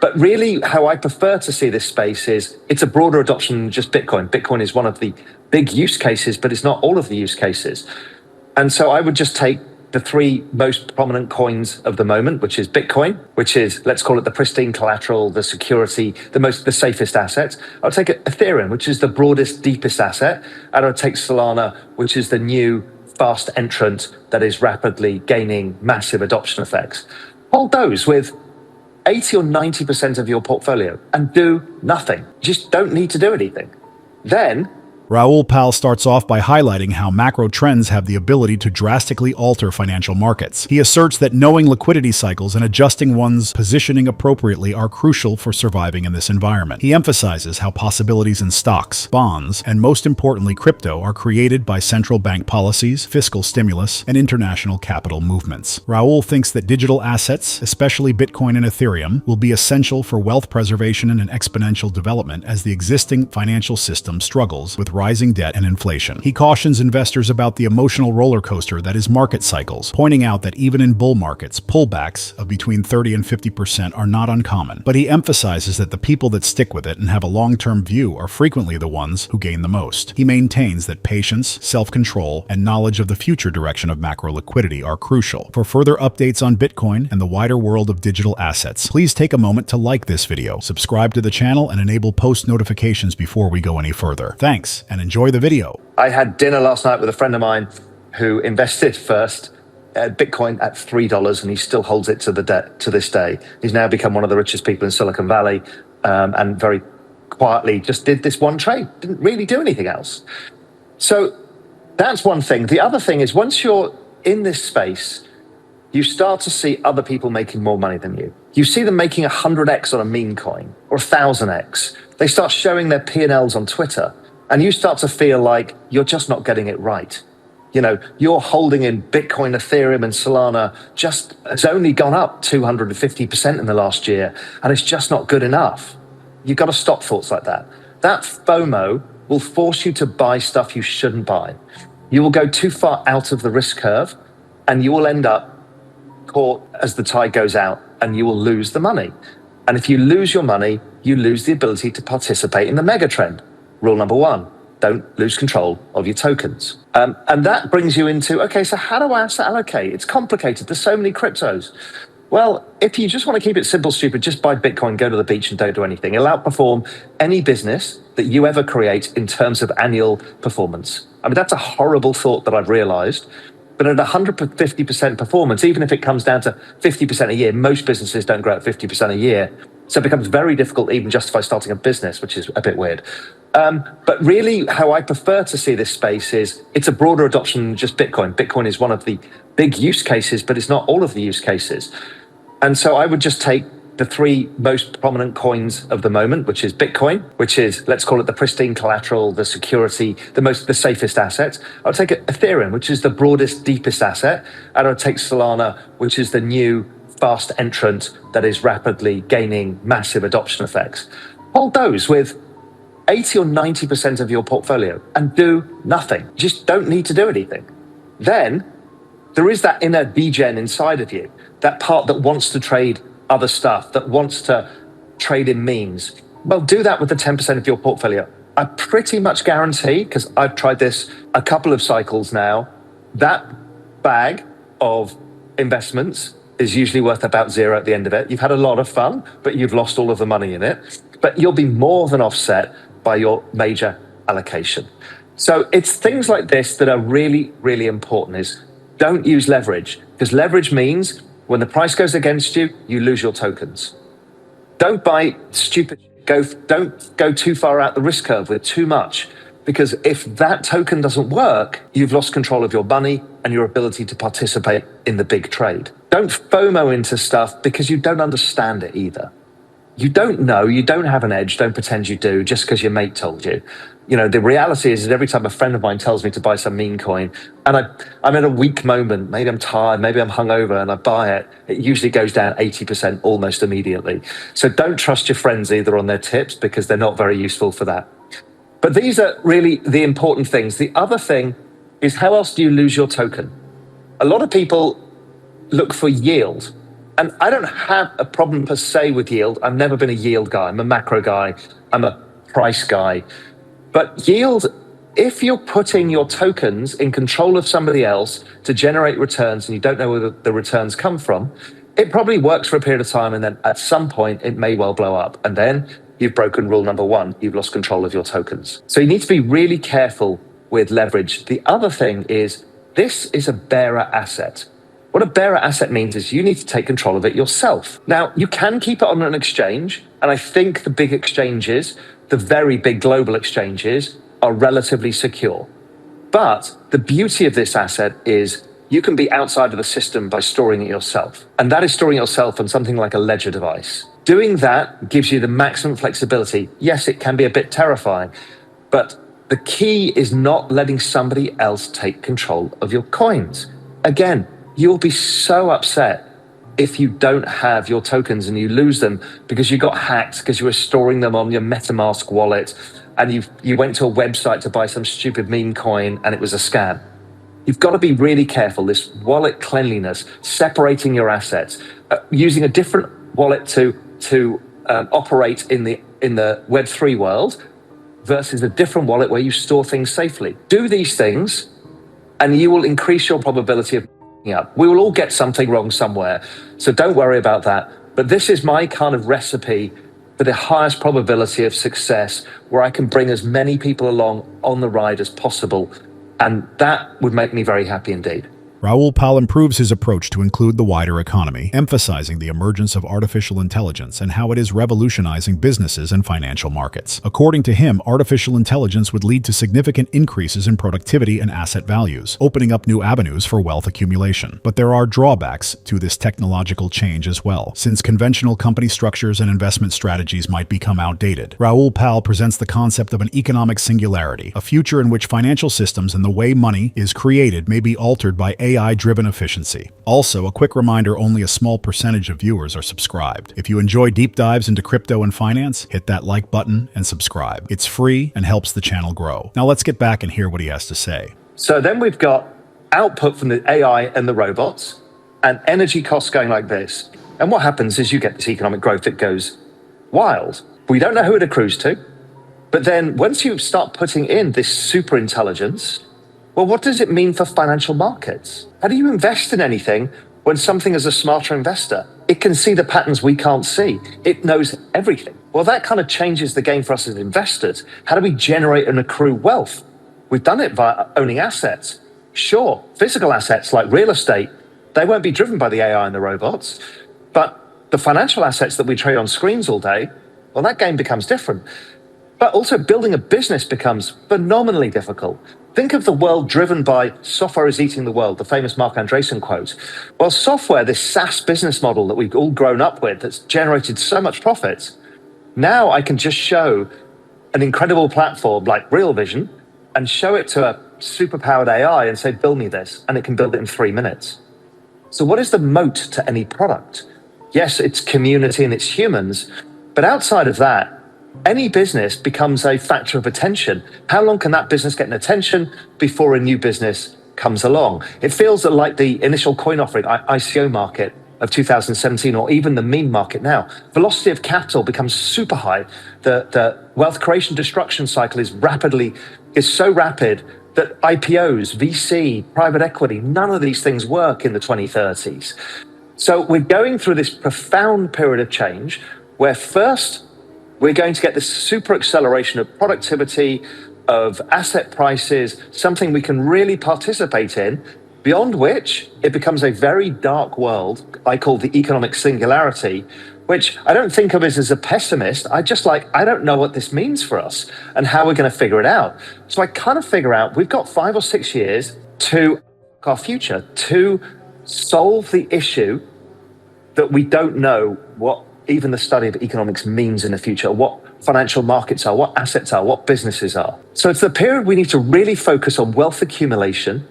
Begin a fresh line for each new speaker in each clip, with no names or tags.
But really, how I prefer to see this space is it's a broader adoption than just Bitcoin. Bitcoin is one of the big use cases, but it's not all of the use cases. And so I would just take the three most prominent coins of the moment, which is Bitcoin, which is, let's call it the pristine collateral, the security, the safest asset. I would take Ethereum, which is the broadest, deepest asset. And I would take Solana, which is the new fast entrant that is rapidly gaining massive adoption effects. Hold those with 80 or 90% of your portfolio and do nothing. You just don't need to do anything. Then
Raoul Pal starts off by highlighting how macro trends have the ability to drastically alter financial markets. He asserts that knowing liquidity cycles and adjusting one's positioning appropriately are crucial for surviving in this environment. He emphasizes how possibilities in stocks, bonds, and most importantly crypto are created by central bank policies, fiscal stimulus, and international capital movements. Raoul thinks that digital assets, especially Bitcoin and Ethereum, will be essential for wealth preservation and an exponential development as the existing financial system struggles with rising debt and inflation. He cautions investors about the emotional roller coaster that is market cycles, pointing out that even in bull markets, pullbacks of between 30 and 50% are not uncommon. But he emphasizes that the people that stick with it and have a long-term view are frequently the ones who gain the most. He maintains that patience, self-control, and knowledge of the future direction of macro liquidity are crucial. For further updates on Bitcoin and the wider world of digital assets, please take a moment to like this video, subscribe to the channel, and enable post notifications before we go any further. Thanks, and enjoy the video.
I had dinner last night with a friend of mine who invested first Bitcoin at $3, and he still holds it to this day. He's now become one of the richest people in Silicon Valley, and very quietly just did this one trade, didn't really do anything else. So that's one thing. The other thing is, once you're in this space, you start to see other people making more money than you. You see them making 100x on a meme coin or 1,000x. They start showing their P&Ls on Twitter, and you start to feel like you're just not getting it right. You know, you're holding in Bitcoin, Ethereum, and Solana has only gone up 250% in the last year, and it's just not good enough. You've got to stop thoughts like that. That FOMO will force you to buy stuff you shouldn't buy. You will go too far out of the risk curve, and you will end up caught as the tide goes out, and you will lose the money. And if you lose your money, you lose the ability to participate in the megatrend. Rule number one, don't lose control of your tokens. And that brings you into, okay, so how do I asset allocate? It's complicated. There's so many cryptos. Well, if you just want to keep it simple, stupid, just buy Bitcoin, go to the beach and don't do anything. It'll outperform any business that you ever create in terms of annual performance. I mean, that's a horrible thought that I've realized. But at 150% performance, even if it comes down to 50% a year, most businesses don't grow at 50% a year. So it becomes very difficult to even justify starting a business, which is a bit weird. But really, how I prefer to see this space is it's a broader adoption than just Bitcoin. Bitcoin is one of the big use cases, but it's not all of the use cases. And so I would just take the three most prominent coins of the moment, which is Bitcoin, which is, let's call it the pristine collateral, the security, the safest asset. I would take Ethereum, which is the broadest, deepest asset. And I would take Solana, which is the new fast entrant that is rapidly gaining massive adoption effects. Hold those with 80 or 90% of your portfolio and do nothing. You just don't need to do anything. Then there is that inner degen inside of you, that part that wants to trade other stuff, that wants to trade in memes. Well, do that with the 10% of your portfolio. I pretty much guarantee, because I've tried this a couple of cycles now, that bag of investments is usually worth about zero at the end of it. You've had a lot of fun, but you've lost all of the money in it. But you'll be more than offset by your major allocation. So it's things like this that are really, really important. Is don't use leverage, because leverage means when the price goes against you, you lose your tokens. Don't buy stupid, don't go too far out the risk curve with too much, because if that token doesn't work, you've lost control of your money and your ability to participate in the big trade. Don't FOMO into stuff because you don't understand it either. You don't know, you don't have an edge, don't pretend you do just because your mate told you. You know, the reality is that every time a friend of mine tells me to buy some meme coin, and I'm in a weak moment, maybe I'm tired, maybe I'm hungover, and I buy it, it usually goes down 80% almost immediately. So don't trust your friends either on their tips, because they're not very useful for that. But these are really the important things. The other thing is, how else do you lose your token? A lot of people look for yield. And I don't have a problem per se with yield. I've never been a yield guy. I'm a macro guy. I'm a price guy. But yield, if you're putting your tokens in control of somebody else to generate returns and you don't know where the returns come from, it probably works for a period of time, and then at some point it may well blow up. And then you've broken rule number one. You've lost control of your tokens. So you need to be really careful with leverage. The other thing is, this is a bearer asset. What a bearer asset means is you need to take control of it yourself. Now, you can keep it on an exchange, and I think the big exchanges, the very big global exchanges, are relatively secure. But the beauty of this asset is you can be outside of the system by storing it yourself. And that is storing it yourself on something like a ledger device. Doing that gives you the maximum flexibility. Yes, it can be a bit terrifying, but the key is not letting somebody else take control of your coins. Again, you'll be so upset if you don't have your tokens and you lose them because you got hacked because you were storing them on your MetaMask wallet and you went to a website to buy some stupid meme coin and it was a scam. You've got to be really careful. This wallet cleanliness, separating your assets, using a different wallet to operate in the Web3 world versus a different wallet where you store things safely. Do these things and you will increase your probability of up. We will all get something wrong somewhere, so don't worry about that. But this is my kind of recipe for the highest probability of success, where I can bring as many people along on the ride as possible, and that would make me very happy indeed.
Raoul Pal improves his approach to include the wider economy, emphasizing the emergence of artificial intelligence and how it is revolutionizing businesses and financial markets. According to him, artificial intelligence would lead to significant increases in productivity and asset values, opening up new avenues for wealth accumulation. But there are drawbacks to this technological change as well, since conventional company structures and investment strategies might become outdated. Raoul Pal presents the concept of an economic singularity, a future in which financial systems and the way money is created may be altered by AI-driven efficiency. Also, a quick reminder, only a small percentage of viewers are subscribed. If you enjoy deep dives into crypto and finance, hit that like button and subscribe. It's free and helps the channel grow. Now let's get back and hear what he has to say.
So then we've got output from the AI and the robots and energy costs going like this. And what happens is you get this economic growth that goes wild. We don't know who it accrues to, but then once you start putting in this super intelligence, well, what does it mean for financial markets? How do you invest in anything when something is a smarter investor? It can see the patterns we can't see. It knows everything. Well, that kind of changes the game for us as investors. How do we generate and accrue wealth? We've done it via owning assets. Sure, physical assets like real estate, they won't be driven by the AI and the robots, but the financial assets that we trade on screens all day, well, that game becomes different. But also building a business becomes phenomenally difficult. Think of the world driven by software is eating the world, the famous Mark Andreessen quote. Well, software, this SaaS business model that we've all grown up with that's generated so much profit, now I can just show an incredible platform like Real Vision and show it to a superpowered AI and say, build me this, and it can build it in 3 minutes. So what is the moat to any product? Yes, it's community and it's humans, but outside of that, any business becomes a factor of attention. How long can that business get an attention before a new business comes along? It feels like the initial coin offering, ICO market of 2017, or even the meme market now. Velocity of capital becomes super high. The wealth creation destruction cycle is so rapid that IPOs, VC, private equity, none of these things work in the 2030s. So we're going through this profound period of change where first, we're going to get this super acceleration of productivity, of asset prices, something we can really participate in, beyond which it becomes a very dark world I call the economic singularity, which I don't think of as a pessimist. I don't know what this means for us and how we're going to figure it out. So I kind of figure out we've got 5 or 6 years to our future, to solve the issue that we don't know what even the study of economics means in the future, what financial markets are, what assets are, what businesses are. So it's the period we need to really focus on wealth accumulation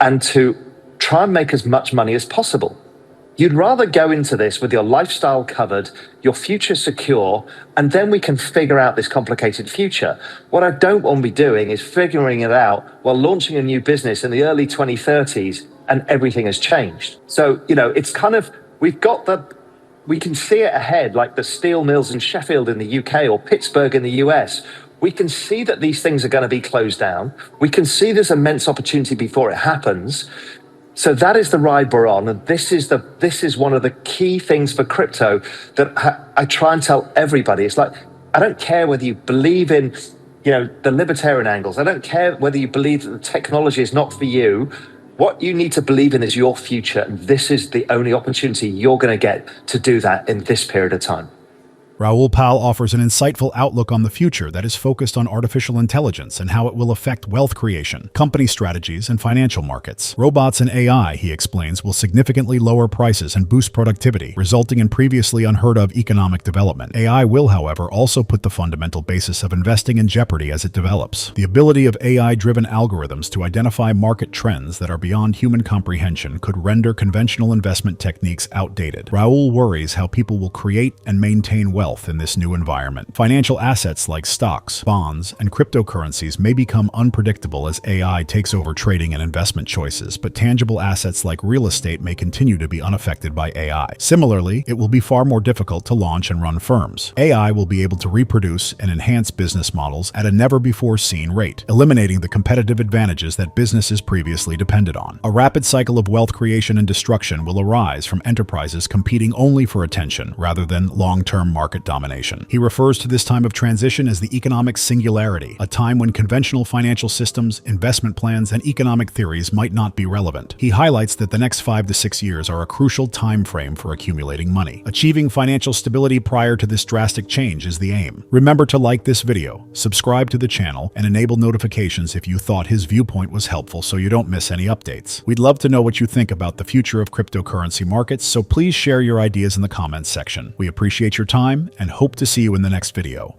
and to try and make as much money as possible. You'd rather go into this with your lifestyle covered, your future secure, and then we can figure out this complicated future. What I don't want to be doing is figuring it out while launching a new business in the early 2030s and everything has changed. So, it's kind of We can see it ahead, like the steel mills in Sheffield in the UK or Pittsburgh in the US. We can see that these things are going to be closed down. We can see this immense opportunity before it happens. So that is the ride we're on, and this is one of the key things for crypto that I try and tell everybody. It's like, I don't care whether you believe in, the libertarian angles. I don't care whether you believe that the technology is not for you. What you need to believe in is your future, and this is the only opportunity you're going to get to do that in this period of time.
Raoul Pal offers an insightful outlook on the future that is focused on artificial intelligence and how it will affect wealth creation, company strategies, and financial markets. Robots and AI, he explains, will significantly lower prices and boost productivity, resulting in previously unheard-of economic development. AI will, however, also put the fundamental basis of investing in jeopardy as it develops. The ability of AI-driven algorithms to identify market trends that are beyond human comprehension could render conventional investment techniques outdated. Raoul worries how people will create and maintain wealth in this new environment. Financial assets like stocks, bonds, and cryptocurrencies may become unpredictable as AI takes over trading and investment choices, but tangible assets like real estate may continue to be unaffected by AI. Similarly, it will be far more difficult to launch and run firms. AI will be able to reproduce and enhance business models at a never-before-seen rate, eliminating the competitive advantages that businesses previously depended on. A rapid cycle of wealth creation and destruction will arise from enterprises competing only for attention rather than long-term market domination. He refers to this time of transition as the Economic Singularity, a time when conventional financial systems, investment plans, and economic theories might not be relevant. He highlights that the next 5 to 6 years are a crucial time frame for accumulating money. Achieving financial stability prior to this drastic change is the aim. Remember to like this video, subscribe to the channel, and enable notifications if you thought his viewpoint was helpful so you don't miss any updates. We'd love to know what you think about the future of cryptocurrency markets, so please share your ideas in the comments section. We appreciate your time and hope to see you in the next video.